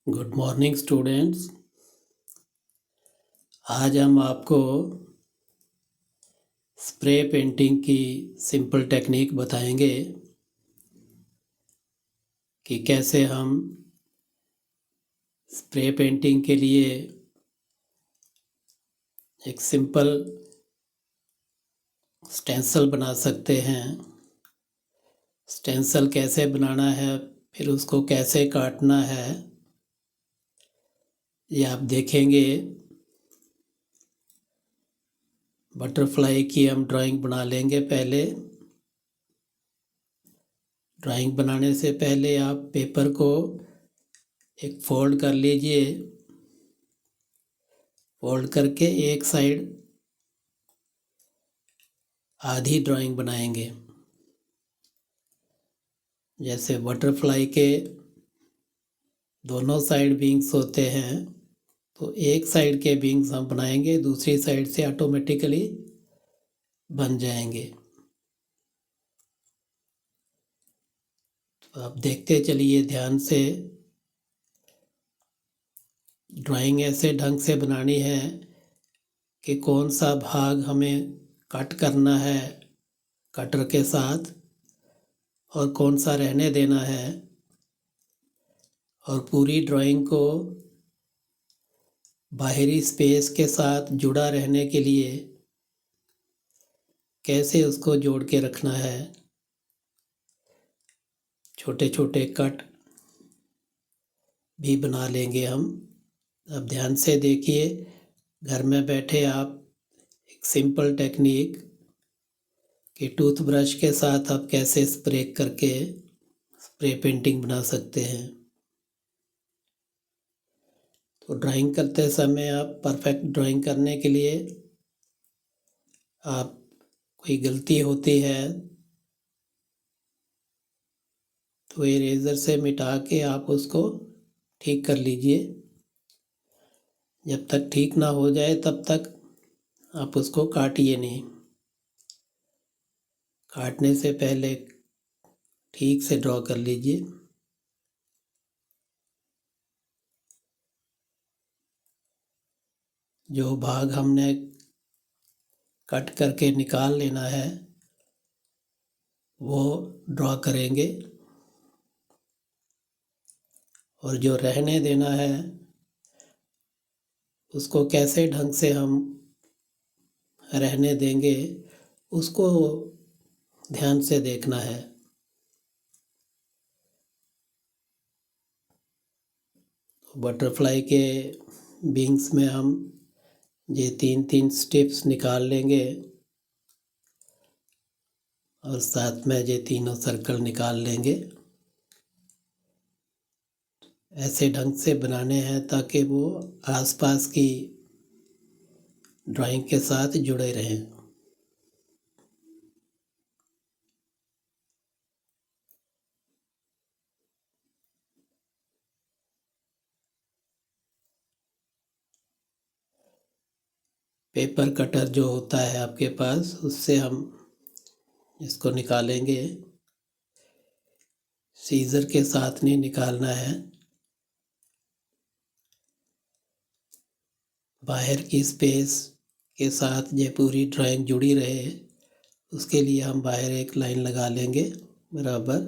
Good morning students. आज हम आपको स्प्रे पेंटिंग की सिंपल टेक्निक बताएंगे कि कैसे हम स्प्रे पेंटिंग के लिए एक सिंपल स्टेंसिल बना सकते हैं। स्टेंसिल कैसे बनाना है, फिर उसको कैसे काटना है, ये आप देखेंगे। बटरफ्लाई की हम ड्राइंग बना लेंगे। पहले ड्राइंग बनाने से पहले आप पेपर को एक फोल्ड कर लीजिए। फोल्ड करके एक साइड आधी ड्राइंग बनाएंगे। जैसे बटरफ्लाई के दोनों साइड विंग्स होते हैं, तो एक साइड के विंग्स हम बनाएंगे, दूसरी साइड से ऑटोमेटिकली बन जाएंगे। तो आप देखते चलिए ध्यान से। ड्राइंग ऐसे ढंग से बनानी है कि कौन सा भाग हमें कट करना है कटर के साथ और कौन सा रहने देना है। और पूरी ड्राइंग को बाहरी स्पेस के साथ जुड़ा रहने के लिए कैसे उसको जोड़ के रखना है। छोटे छोटे कट भी बना लेंगे हम। अब ध्यान से देखिए, घर में बैठे आप एक सिंपल टेक्निक कि टूथब्रश के साथ आप कैसे स्प्रे करके स्प्रे पेंटिंग बना सकते हैं। तो ड्राइंग करते समय आप परफेक्ट ड्राइंग करने के लिए आप कोई गलती होती है तो इरेज़र से मिटा के आप उसको ठीक कर लीजिए। जब तक ठीक ना हो जाए तब तक आप उसको काटिए नहीं। काटने से पहले ठीक से ड्रॉ कर लीजिए। जो भाग हमने कट करके निकाल लेना है वो ड्रॉ करेंगे, और जो रहने देना है उसको कैसे ढंग से हम रहने देंगे उसको ध्यान से देखना है। बटरफ्लाई के विंग्स में हम ये 3-3 स्टेप्स निकाल लेंगे और साथ में ये तीनों सर्कल निकाल लेंगे। ऐसे ढंग से बनाने हैं ताकि वो आसपास की ड्राइंग के साथ जुड़े रहें। पेपर कटर जो होता है आपके पास, उससे हम इसको निकालेंगे। सीजर के साथ नहीं निकालना है। बाहर की स्पेस के साथ ये पूरी ड्राइंग जुड़ी रहे उसके लिए हम बाहर एक लाइन लगा लेंगे बराबर।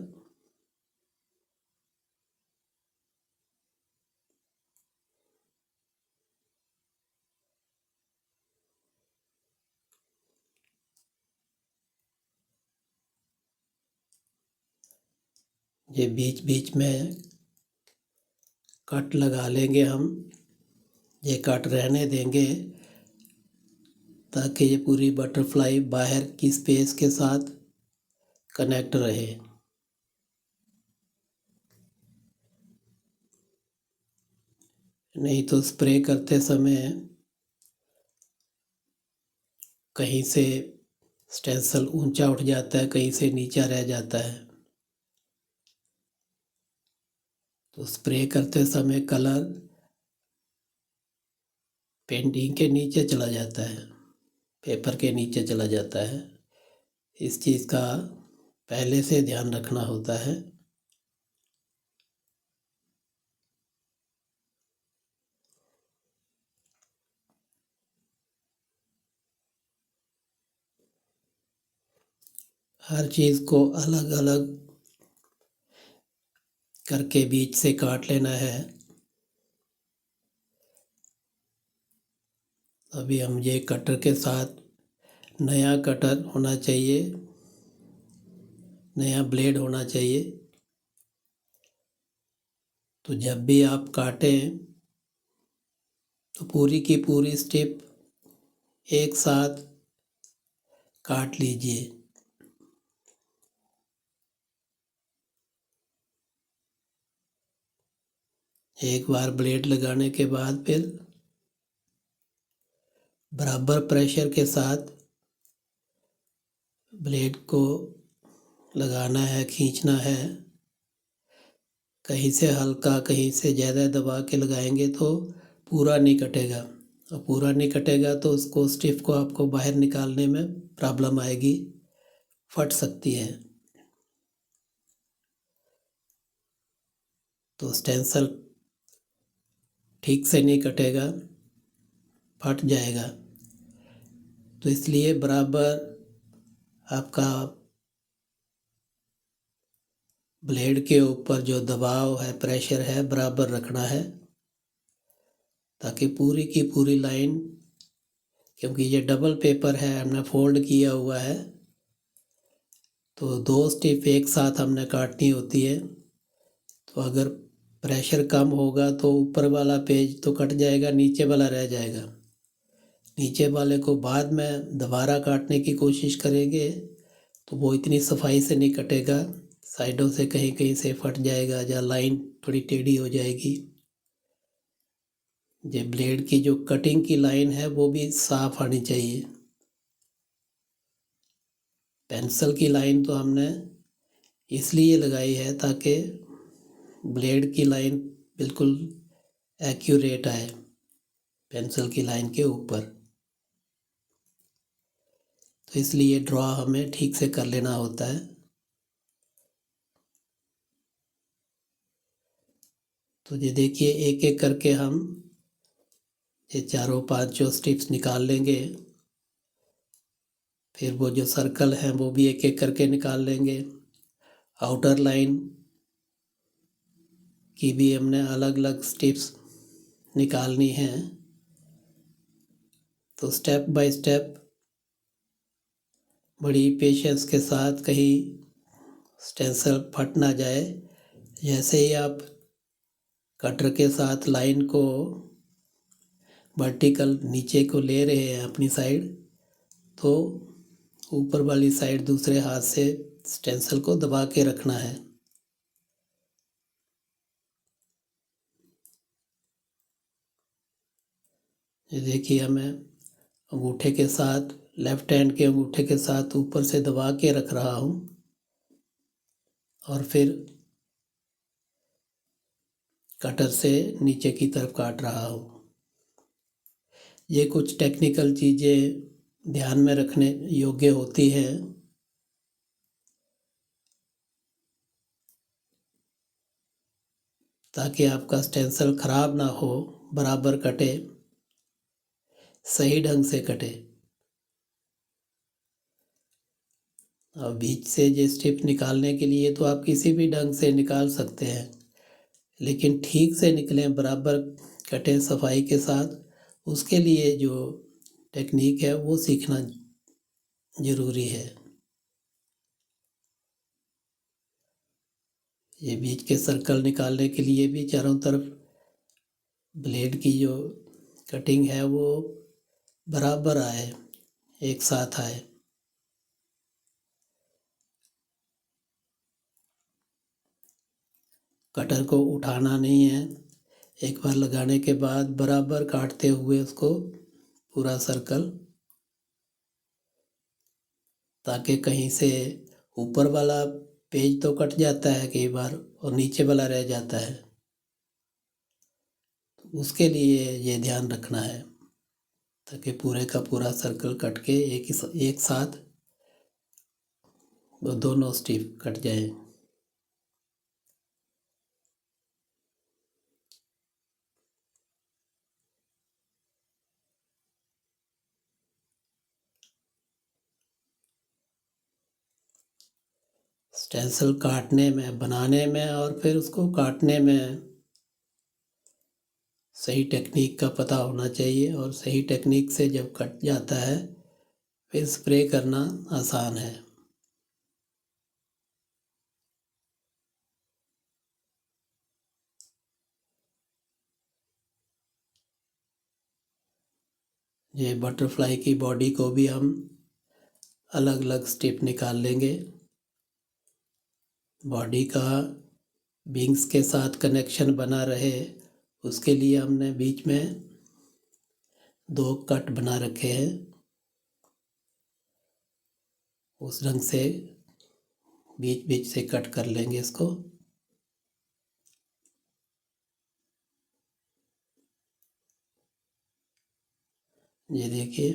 ये बीच बीच में कट लगा लेंगे हम। ये कट रहने देंगे ताकि ये पूरी बटरफ्लाई बाहर की स्पेस के साथ कनेक्ट रहे। नहीं तो स्प्रे करते समय कहीं से स्टेंसिल ऊंचा उठ जाता है, कहीं से नीचा रह जाता है। तो स्प्रे करते समय कलर पेंटिंग के नीचे चला जाता है, पेपर के नीचे चला जाता है। इस चीज़ का पहले से ध्यान रखना होता है। हर चीज़ को अलग अलग करके बीच से काट लेना है। अभी हम ये कटर के साथ नया कटर होना चाहिए, नया ब्लेड होना चाहिए। तो जब भी आप काटें तो पूरी की पूरी स्ट्रिप एक साथ काट लीजिए। एक बार ब्लेड लगाने के बाद फिर बराबर प्रेशर के साथ ब्लेड को लगाना है, खींचना है। कहीं से हल्का, कहीं से ज़्यादा दबा के लगाएंगे तो पूरा नहीं कटेगा, और पूरा नहीं कटेगा तो उसको स्टिफ को आपको बाहर निकालने में प्रॉब्लम आएगी, फट सकती है। तो स्टेंसल ठीक से नहीं कटेगा, फट जाएगा। तो इसलिए बराबर आपका ब्लेड के ऊपर जो दबाव है, प्रेशर है, बराबर रखना है, ताकि पूरी की पूरी लाइन, क्योंकि ये डबल पेपर है, हमने फोल्ड किया हुआ है, तो 2 स्टिप एक साथ हमने काटनी होती है। तो अगर प्रेशर कम होगा तो ऊपर वाला पेज तो कट जाएगा, नीचे वाला रह जाएगा। नीचे वाले को बाद में दोबारा काटने की कोशिश करेंगे तो वो इतनी सफाई से नहीं कटेगा, साइडों से कहीं कहीं से फट जाएगा या लाइन थोड़ी टेढ़ी हो जाएगी। ये ब्लेड की जो कटिंग की लाइन है वो भी साफ आनी चाहिए। पेंसिल की लाइन तो हमने इसलिए लगाई है ताकि ब्लेड की लाइन बिल्कुल एक्यूरेट आए पेंसिल की लाइन के ऊपर। तो इसलिए ड्रॉ हमें ठीक से कर लेना होता है। तो ये देखिए, एक एक करके हम ये चारों पांचों स्ट्रिप्स निकाल लेंगे। फिर वो जो सर्कल हैं वो भी एक एक करके निकाल लेंगे। आउटर लाइन की भी हमने अलग अलग स्ट्रिप्स निकालनी है। तो स्टेप बाय स्टेप बड़ी पेशेंस के साथ, कहीं स्टेंसिल फट ना जाए। जैसे ही आप कटर के साथ लाइन को वर्टिकल नीचे को ले रहे हैं अपनी साइड, तो ऊपर वाली साइड दूसरे हाथ से स्टेंसिल को दबा के रखना है। ये देखिए, हमें अंगूठे के साथ, लेफ्ट हैंड के अंगूठे के साथ ऊपर से दबा के रख रहा हूँ और फिर कटर से नीचे की तरफ काट रहा हूँ। ये कुछ टेक्निकल चीज़ें ध्यान में रखने योग्य होती हैं। ताकि आपका स्टेंसिल ख़राब ना हो, बराबर कटे, सही ढंग से कटे। और बीच से ये स्ट्रिप निकालने के लिए तो आप किसी भी ढंग से निकाल सकते हैं, लेकिन ठीक से निकलें, बराबर कटे सफाई के साथ। उसके लिए जो टेक्निक है वो सीखना ज़रूरी है। ये बीच के सर्कल निकालने के लिए भी चारों तरफ ब्लेड की जो कटिंग है वो बराबर आए, एक साथ आए। कटर को उठाना नहीं है, एक बार लगाने के बाद बराबर काटते हुए उसको पूरा सर्कल, ताकि कहीं से ऊपर वाला पेज तो कट जाता है कई बार और नीचे वाला रह जाता है। उसके लिए ये ध्यान रखना है ताकि पूरे का पूरा सर्कल कट के एक साथ वो दोनों स्ट्रिप कट जाए। स्टेंसिल काटने में, बनाने में और फिर उसको काटने में सही टेक्निक का पता होना चाहिए, और सही टेक्निक से जब कट जाता है फिर स्प्रे करना आसान है। ये बटरफ्लाई की बॉडी को भी हम अलग अलग स्ट्रिप निकाल लेंगे। बॉडी का विंग्स के साथ कनेक्शन बना रहे उसके लिए हमने बीच में 2 कट बना रखे हैं। उस ढंग से बीच बीच से कट कर लेंगे इसको। ये देखिए,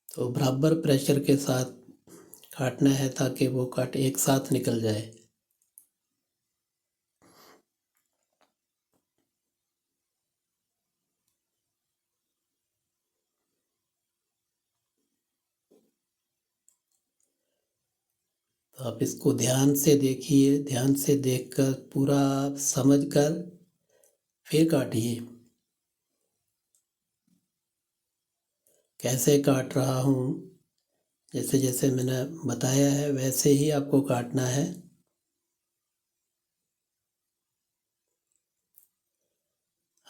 तो बराबर प्रेशर के साथ काटना है ताकि वो कट एक साथ निकल जाए। तो आप इसको ध्यान से देखिए, ध्यान से देखकर पूरा समझकर फिर काटिए। कैसे काट रहा हूँ, जैसे जैसे मैंने बताया है वैसे ही आपको काटना है।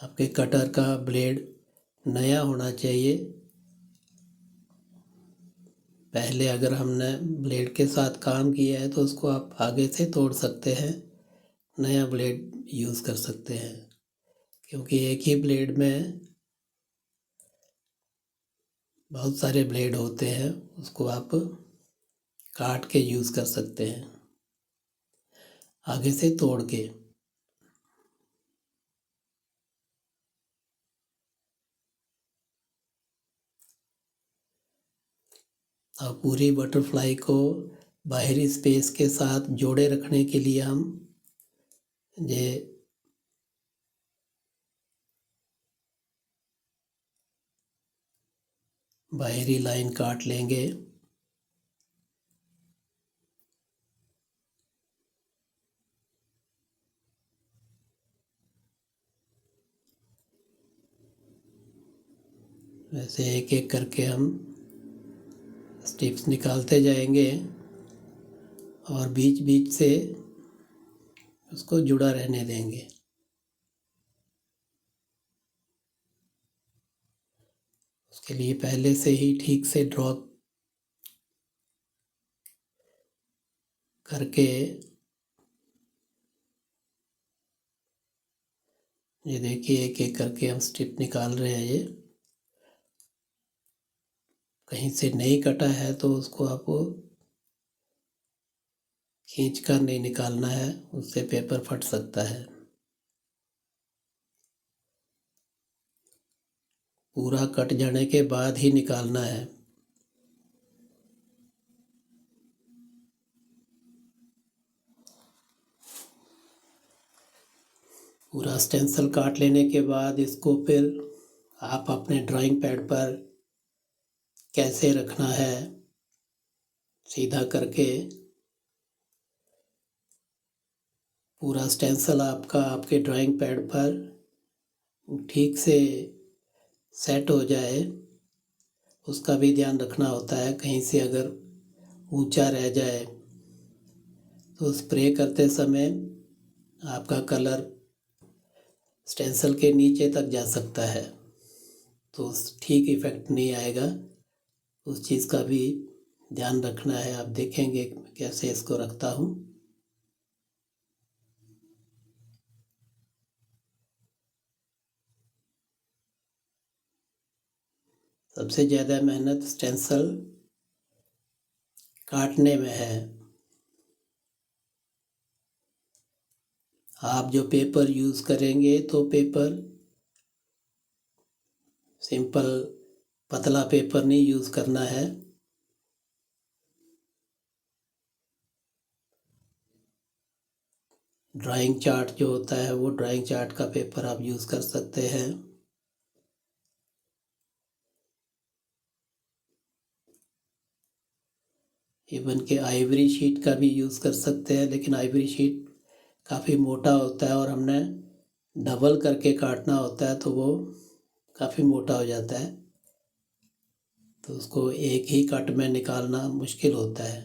आपके कटर का ब्लेड नया होना चाहिए। पहले अगर हमने ब्लेड के साथ काम किया है तो उसको आप आगे से तोड़ सकते हैं, नया ब्लेड यूज़ कर सकते हैं, क्योंकि एक ही ब्लेड में बहुत सारे ब्लेड होते हैं, उसको आप काट के यूज़ कर सकते हैं आगे से तोड़ के। और पूरी बटरफ्लाई को बाहरी स्पेस के साथ जोड़े रखने के लिए हम ये बाहरी लाइन काट लेंगे। वैसे एक एक करके हम स्टिप्स निकालते जाएंगे और बीच बीच से उसको जुड़ा रहने देंगे। उसके लिए पहले से ही ठीक से ड्रॉ करके ये देखिए एक एक करके हम स्ट्रिप निकाल रहे हैं। ये कहीं से नहीं कटा है तो उसको आपको खींच कर नहीं निकालना है, उससे पेपर फट सकता है। पूरा कट जाने के बाद ही निकालना है। पूरा स्टेंसिल काट लेने के बाद इसको फिर आप अपने ड्राइंग पैड पर कैसे रखना है, सीधा करके पूरा स्टेंसिल आपका आपके ड्राइंग पैड पर ठीक से सेट हो जाए, उसका भी ध्यान रखना होता है। कहीं से अगर ऊंचा रह जाए तो स्प्रे करते समय आपका कलर स्टेंसिल के नीचे तक जा सकता है, तो ठीक इफेक्ट नहीं आएगा। उस चीज़ का भी ध्यान रखना है। आप देखेंगे कैसे इसको रखता हूँ। सबसे ज़्यादा मेहनत स्टेंसिल काटने में है। आप जो पेपर यूज़ करेंगे तो पेपर सिंपल पतला पेपर नहीं यूज़ करना है। ड्राइंग चार्ट जो होता है वो ड्राइंग चार्ट का पेपर आप यूज़ कर सकते हैं। इवन के आइवरी शीट का भी यूज़ कर सकते हैं, लेकिन आइवरी शीट काफ़ी मोटा होता है और हमने डबल करके काटना होता है तो वो काफ़ी मोटा हो जाता है, तो उसको एक ही कट में निकालना मुश्किल होता है।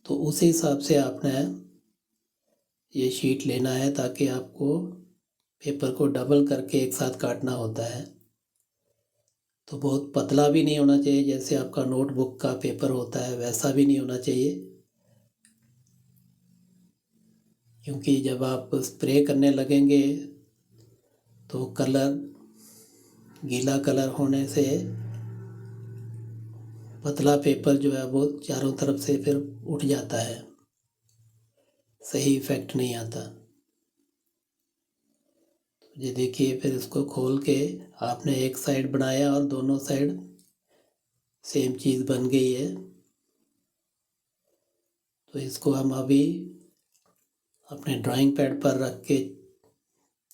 तो उस हिसाब से आपने ये शीट लेना है, ताकि आपको पेपर को डबल करके एक साथ काटना होता है। तो बहुत पतला भी नहीं होना चाहिए, जैसे आपका नोटबुक का पेपर होता है वैसा भी नहीं होना चाहिए, क्योंकि जब आप स्प्रे करने लगेंगे तो गीला कलर होने से पतला पेपर जो है वो चारों तरफ से फिर उठ जाता है, सही इफेक्ट नहीं आता। ये देखिए, फिर इसको खोल के आपने एक साइड बनाया और दोनों साइड सेम चीज़ बन गई है। तो इसको हम अभी अपने ड्राइंग पैड पर रख के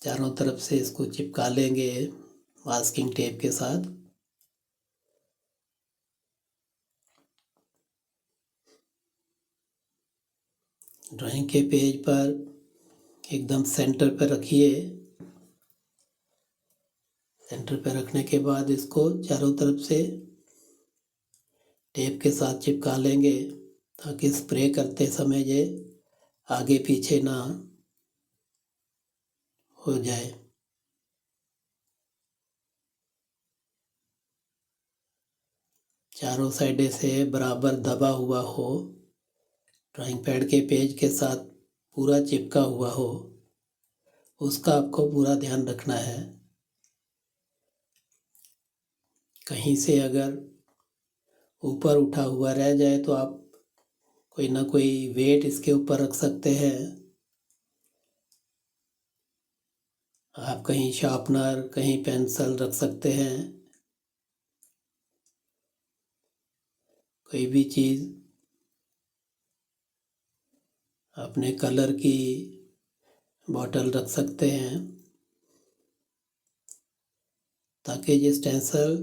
चारों तरफ से इसको चिपका लेंगे मास्किंग टेप के साथ। ड्राइंग के पेज पर एकदम सेंटर पर रखिए। सेंटर पर रखने के बाद इसको चारों तरफ से टेप के साथ चिपका लेंगे, ताकि स्प्रे करते समय ये आगे पीछे ना हो जाए। चारों साइड से बराबर दबा हुआ हो, ड्राइंग पैड के पेज के साथ पूरा चिपका हुआ हो, उसका आपको पूरा ध्यान रखना है। कहीं से अगर ऊपर उठा हुआ रह जाए तो आप कोई ना कोई वेट इसके ऊपर रख सकते हैं। आप कहीं शार्पनर, कहीं पेंसिल रख सकते हैं, कोई भी चीज़। अपने कलर की बॉटल रख सकते हैं, ताकि ये स्टेंसिल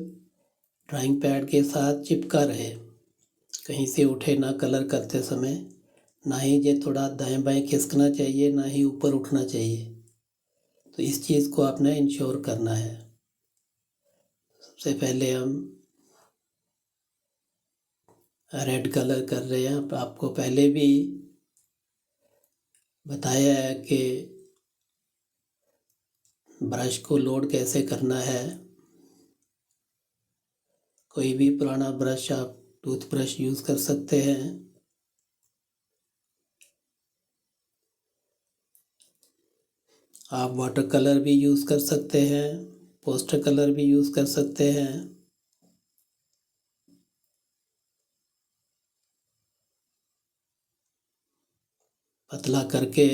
ड्राइंग पैड के साथ चिपका रहे, कहीं से उठे ना कलर करते समय। ना ही ये थोड़ा दाएं बाएं खिसकना चाहिए, ना ही ऊपर उठना चाहिए। तो इस चीज़ को आपने इंश्योर करना है। सबसे पहले हम रेड कलर कर रहे हैं। आपको पहले भी बताया है कि ब्रश को लोड कैसे करना है। कोई भी पुराना ब्रश आप टूथब्रश यूज़ कर सकते हैं। आप वाटर कलर भी यूज़ कर सकते हैं, पोस्टर कलर भी यूज़ कर सकते हैं। पतला करके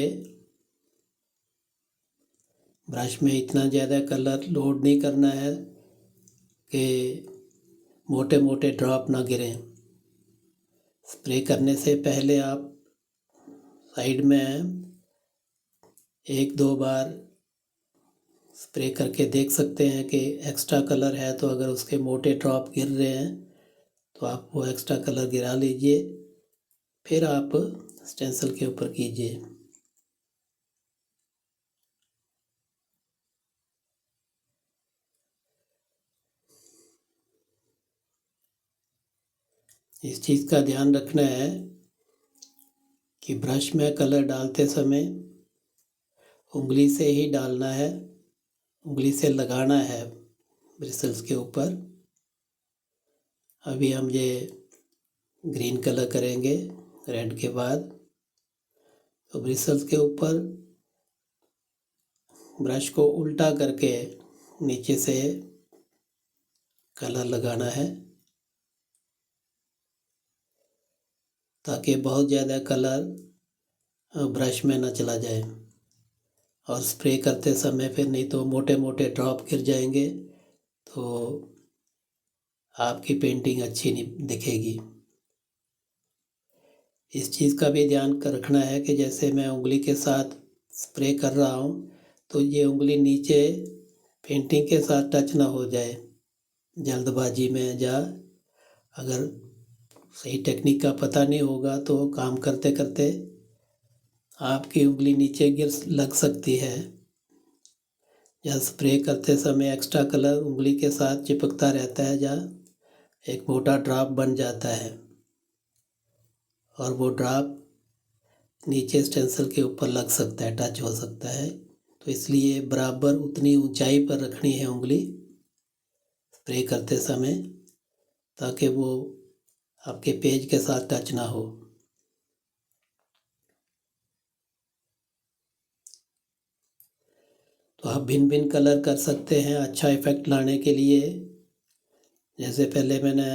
ब्रश में इतना ज़्यादा कलर लोड नहीं करना है कि मोटे मोटे ड्रॉप ना गिरें। स्प्रे करने से पहले आप साइड में एक दो बार स्प्रे करके देख सकते हैं कि एक्स्ट्रा कलर है, तो अगर उसके मोटे ड्रॉप गिर रहे हैं तो आप वो एक्स्ट्रा कलर गिरा लीजिए, फिर आप स्टेंसिल के ऊपर कीजिए। इस चीज़ का ध्यान रखना है कि ब्रश में कलर डालते समय उंगली से ही डालना है, उंगली से लगाना है ब्रिसल्स के ऊपर। अभी हम ये ग्रीन कलर करेंगे रेड के बाद। तो ब्रिसल्स के ऊपर ब्रश को उल्टा करके नीचे से कलर लगाना है, ताकि बहुत ज़्यादा कलर ब्रश में ना चला जाए, और स्प्रे करते समय फिर नहीं तो मोटे मोटे ड्रॉप गिर जाएंगे तो आपकी पेंटिंग अच्छी नहीं दिखेगी। इस चीज़ का भी ध्यान रखना है कि जैसे मैं उंगली के साथ स्प्रे कर रहा हूँ तो ये उंगली नीचे पेंटिंग के साथ टच ना हो जाए जल्दबाजी में, या अगर सही टेक्निक का पता नहीं होगा तो काम करते करते आपकी उंगली नीचे गिर लग सकती है, या स्प्रे करते समय एक्स्ट्रा कलर उंगली के साथ चिपकता रहता है, जहाँ एक मोटा ड्रॉप बन जाता है और वो ड्रॉप नीचे स्टेंसिल के ऊपर लग सकता है, टच हो सकता है। तो इसलिए बराबर उतनी ऊंचाई पर रखनी है उंगली स्प्रे करते समय, ताकि वो आपके पेज के साथ टच ना हो। तो आप भिन्न भिन्न कलर कर सकते हैं अच्छा इफेक्ट लाने के लिए। जैसे पहले मैंने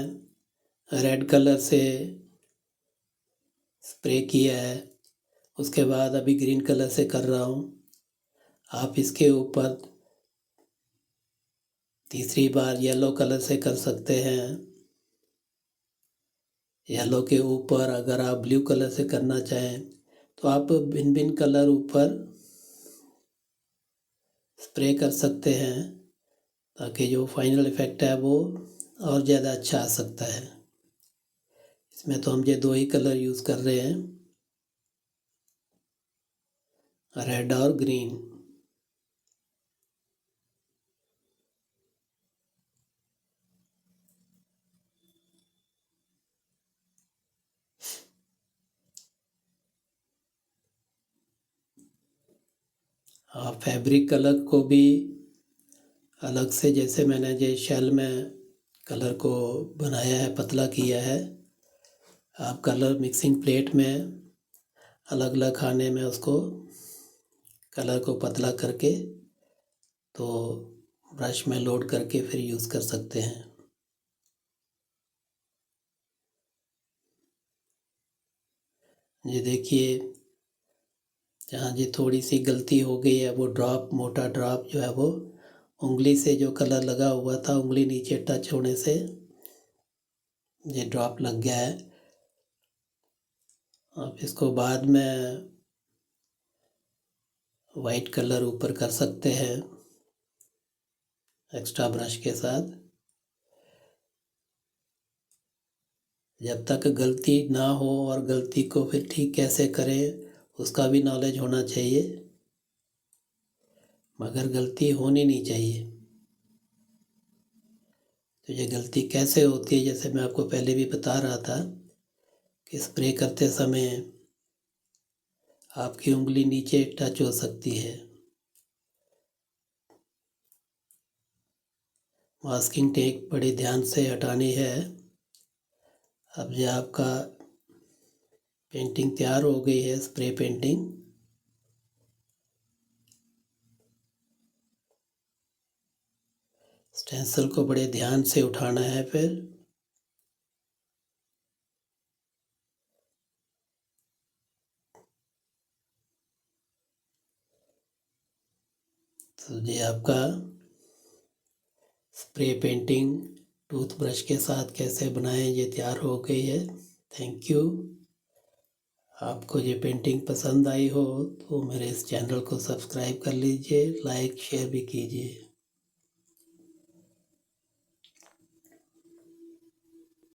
रेड कलर से स्प्रे किया है, उसके बाद अभी ग्रीन कलर से कर रहा हूँ। आप इसके ऊपर तीसरी बार येलो कलर से कर सकते हैं। येलो के ऊपर अगर आप ब्लू कलर से करना चाहें तो आप भिन्न भिन्न कलर ऊपर स्प्रे कर सकते हैं, ताकि जो फाइनल इफेक्ट है वो और ज़्यादा अच्छा आ सकता है। इसमें तो हम ये 2 ही कलर यूज़ कर रहे हैं, रेड और ग्रीन। आप फैब्रिक कलर को भी अलग से, जैसे मैंने ये शेल में कलर को बनाया है, पतला किया है, आप कलर मिक्सिंग प्लेट में अलग अलग खाने में उसको कलर को पतला करके तो ब्रश में लोड करके फिर यूज़ कर सकते हैं। ये देखिए, जहाँ जी थोड़ी सी गलती हो गई है, वो ड्रॉप, मोटा ड्रॉप जो है वो उंगली से जो कलर लगा हुआ था, उंगली नीचे टच होने से ये ड्रॉप लग गया है। आप इसको बाद में वाइट कलर ऊपर कर सकते हैं एक्स्ट्रा ब्रश के साथ। जब तक गलती ना हो, और गलती को फिर ठीक कैसे करें उसका भी नॉलेज होना चाहिए, मगर गलती होनी नहीं चाहिए। तो ये गलती कैसे होती है, जैसे मैं आपको पहले भी बता रहा था कि स्प्रे करते समय आपकी उंगली नीचे टच हो सकती है। मास्किंग टेप बड़े ध्यान से हटानी है। अब ये आपका पेंटिंग तैयार हो गई है, स्प्रे पेंटिंग। स्टेंसिल को बड़े ध्यान से उठाना है फिर। तो ये आपका स्प्रे पेंटिंग टूथब्रश के साथ कैसे बनाएं, ये तैयार हो गई है। Thank you. आपको ये पेंटिंग पसंद आई हो तो मेरे इस चैनल को सब्सक्राइब कर लीजिए, लाइक शेयर भी कीजिए।